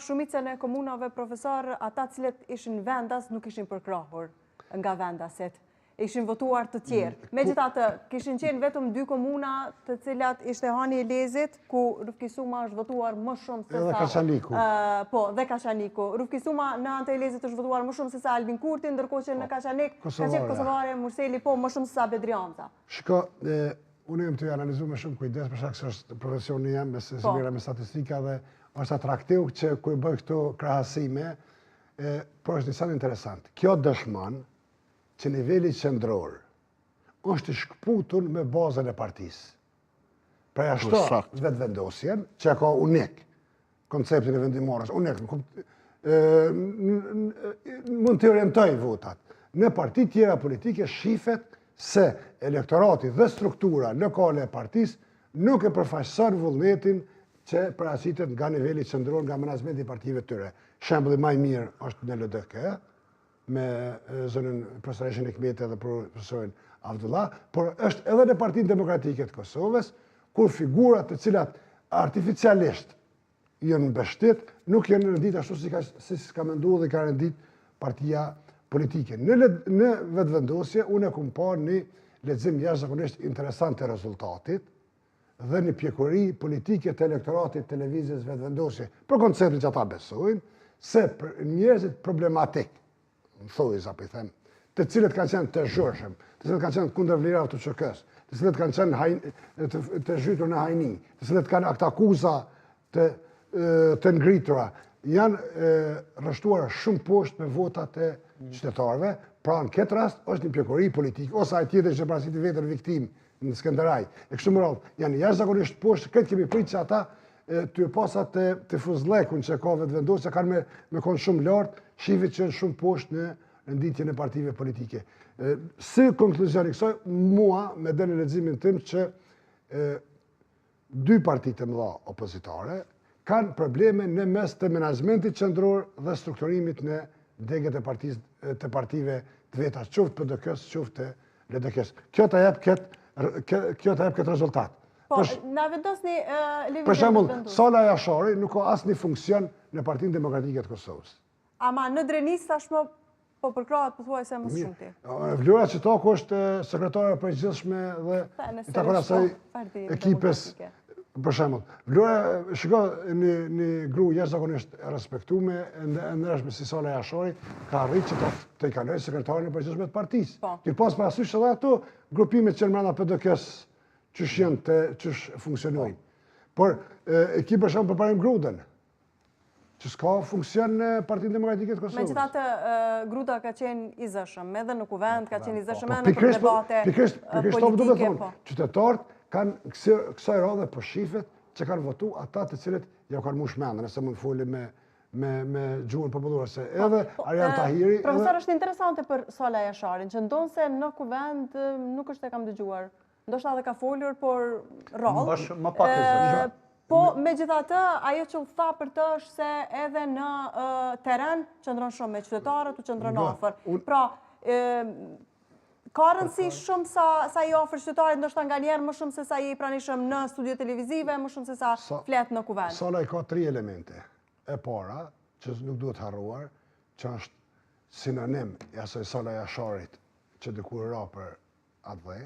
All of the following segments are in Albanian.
shumicën e komunave, profesor, ata cilët ishin vendas nuk ishin përkrahur nga vendasit. Ishin votuar të tjerë. Megjithatë, kishin qenë vetëm 2 komuna të cilat ishte Hani Elezit, ku Rufki Suma është votuar më shumë se sa... Dhe Kashaniku. Po, dhe Kashaniku. Rufki Suma në anë të Elezit është votuar më shumë se sa Albin Kurti, ndërkohë që në Kashanik ka qenë Kosovare, Murseli, po, më shumë se sa Bedrianza. Shko, unë jem të analizu me shumë kujdes, për shkak se është profesioni jam, me se mira me statistika dhe është atraktiv që ku i bëj këto krahasime, por është një interesant. Kjo dëshmon që niveli qendror është i shkputur me bazën e partisë. Pra ashtu vetëvendosjen, që ka unik, konceptin e vendimorës, unik, mund të orientoj votat. Në parti tjera politike shifet se elektorati dhe struktura lokale e partisë nuk e përfaqëson vullnetin që paraqitet nga niveli qendror, nga menaxhmenti i partive të tyre. Shembulli më i mirë është në LDK, me zonën profesorin Hikmeti dhe profesorin Abdullah, por është edhe në Partinë Demokratike të Kosovës, kur figurat të cilat artificialisht janë mbështet, nuk janë rendit ashtu si ka menduar dhe ka rendit partia politike. Në vetëvendosje, unë e kam parë një lexim jashtëzakonisht interesant të rezultatit dhe një pjekuri politike të elektoratit televizijës vetëvendosje, për konceptin që ata besojnë, se për njerëzit problematik, në thoi, zapi them, të cilët kanë qenë të zhurshëm, të cilët kanë qenë kundër vlerave të QK-s, të cilët kanë qenë të zhytur në hajni, të cilët kanë akta akuza të ngritura, janë rreshtuar shumë poshtë me votat e qytetarëve, pra në këtë rast është një pjekuri politike, ose ai tjetër që paraqiti vetën viktim në Skënderaj. E kështu me radhë, janë jashtëzakonisht poshtë, këtë kemi pritë që ata të pasat të fuzlekun që ka vetëvendosja kanë me konë shumë lartë, shifit që janë shumë poshtë në renditjen e partive politike. Si konkluzioni kësaj, mua me dhe në leximin tim që 2 partitë të mëdha opozitare kanë probleme në mes të menaxhmentit qendror dhe strukturimit në degët e partive të veta, qoftë PDK-s, qoftë LDK-s. Kjo të jep këtë rezultat. Po, na vendosni lëvizjen. Për shembull, Sala Jashari nuk ka asnjë funksion në Partinë Demokratike të Kosovës. Ama në Drenis tashmë po përkrahet pothuajse më shumë ti. Vlora Çitoku është sekretare e përgjithshme dhe i takon asaj ekipes. Për shembull, Vlora, shiko, një gru jashtëzakonisht e respektuar, ndërshme si Sala Jashari, ka arritur që të kalojë sekretarin e përgjithshme të partisë. Ti pas parasysh edhe ato grupimet që brenda PDK-s qësh janë të qësh funksionojnë. Por, ki për shumë përparim Grudën, që s'ka funksion në Partinë Demokratike të Kosovës. Megjithatë, Gruda ka qenë i zëshëm, edhe në kuvend, ka qenë i zëshëm edhe në debate politike. Qytetarët kanë kësaj radhe për shifet që kanë votu ata të cilët ja kanë mush mendën, nëse mund foli me gjuhën popullore, se edhe Arjan Tahiri... Profesor, është interesante për Sala Jasharin, që ndonë se në kuvend nuk është e kam dëgjuar. Ndoshta edhe ka folur, por rrallë. Më pak e zë. Po, megjithatë, ajo që u tha për të është se edhe në teren qëndron shumë me qytetarët, u qëndron afër. Pra, ka rëndësi shumë sa i ofër qytetarit, ndoshta nganjëherë më shumë se sa i pranishëm në studio televizive, më shumë se sa flet në kuvend. Sala i ka 3 elemente. E para, që nuk duhet harruar, që është sinonim i asaj Sala Jasharit që dikur ra për atë dhe.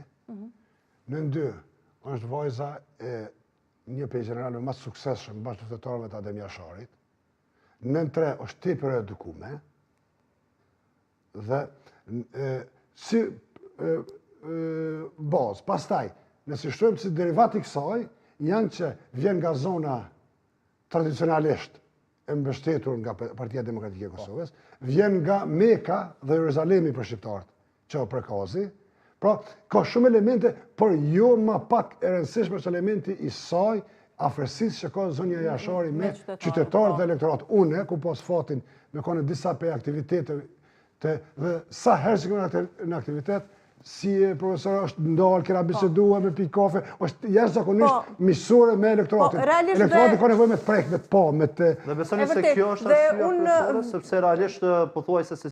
Në 2, është vajza e një prej generalëve më suksesshëm bashkë qytetarëve të Adem Jasharit. Në 3, është tepër edukume. Dhe si bazë, pastaj, nëse shtojmë si derivati kësaj, janë që vjen nga zona tradicionalisht e mbështetur nga Partia Demokratike e Kosovës, vjen nga Meka dhe Jeruzalemi për shqiptarët, që o Prekazi. Pra, ka shumë elemente, por jo ma pak e rëndësishme është elementi i saj afërsisë që ka zonja Jashari me qytetarët dhe elektorat. Une, ku pas fatin me kone disa pe aktivitete dhe sa herë që këmë në aktivitet, si profesor është ndalë, kena bisedua me pi kafe, është jashtëzakonisht misore me elektoratin. Elektoratin ka nevojë me të prek, me të pa, me të... Dhe besoni se kjo është arsye, profesore, sepse realisht pothuajse